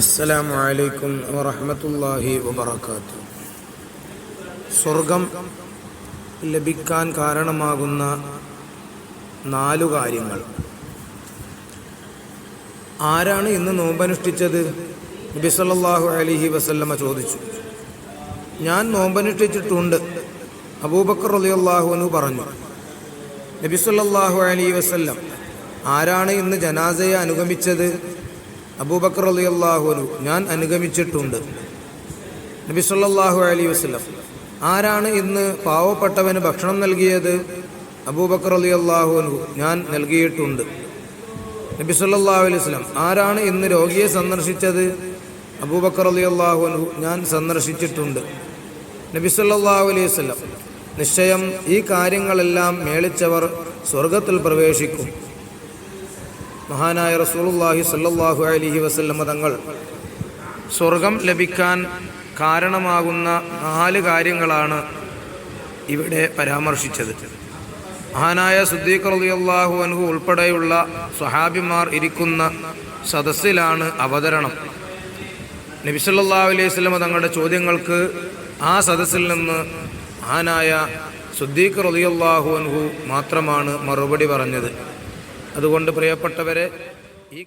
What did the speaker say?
അസ്സലാമു അലൈക്കും വറഹ്മത്തുള്ളാഹി വബറകാതുഹു. സ്വർഗം ലഭിക്കാൻ കാരണമാകുന്ന 4 കാര്യങ്ങൾ. ആരാണ് ഇന്ന് നോമ്പനുഷ്ഠിച്ചത്? നബി സല്ലല്ലാഹു അലൈഹി വസല്ലമ ചോദിച്ചു. ഞാൻ നോമ്പനുഷ്ഠിച്ചിട്ടുണ്ട്, അബൂബക്കർ റളിയല്ലാഹു അൻഹു പറഞ്ഞു. നബി സല്ലല്ലാഹു അലൈഹി വസല്ലം ആരാണ് ഇന്ന് ജനാസയെ അനുഗമിച്ചത്? അബൂബക്കർ റളിയല്ലാഹു അൻഹു ഞാൻ അനുഗമിച്ചിട്ടുണ്ട്. നബി സല്ലല്ലാഹു അലൈഹി വസല്ലം ആരാണ് ഇന്ന് പാവപ്പെട്ടവന് ഭക്ഷണം നൽകിയത്? അബൂബക്കർ റളിയല്ലാഹു അൻഹു ഞാൻ നൽകിയിട്ടുണ്ട്. നബി സല്ലല്ലാഹു അലൈഹി വസല്ലം ആരാണ് ഇന്ന് രോഗിയെ സന്ദർശിച്ചത്? അബൂബക്കർ റളിയല്ലാഹു അൻഹു ഞാൻ സന്ദർശിച്ചിട്ടുണ്ട്. നബി സല്ലല്ലാഹു അലൈഹി വസല്ലം നിശ്ചയം ഈ കാര്യങ്ങളെല്ലാം മേളിച്ചവർ സ്വർഗത്തിൽ പ്രവേശിക്കും. മഹാനായ റസൂലുള്ളാഹി സ്വല്ലല്ലാഹു അലൈഹി വസല്ലം തങ്ങൾ സ്വർഗം ലഭിക്കാൻ കാരണമാകുന്ന 4 കാര്യങ്ങളാണ് ഇവിടെ പരാമർശിച്ചത്. മഹാനായ സിദ്ദീഖ് റളിയല്ലാഹു അൻഹു ഉൾപ്പെടെയുള്ള സ്വഹാബിമാർ ഇരിക്കുന്ന സദസ്സിലാണ് അവതരണം. നബി സല്ലല്ലാഹു അലൈഹി വസല്ലം തങ്ങളുടെ ചോദ്യങ്ങൾക്ക് ആ സദസ്സിൽ നിന്ന് മഹാനായ സിദ്ദീഖ് റളിയല്ലാഹു അൻഹു മാത്രമാണ് മറുപടി പറഞ്ഞത്. അതുകൊണ്ട് പ്രിയപ്പെട്ടവരെ,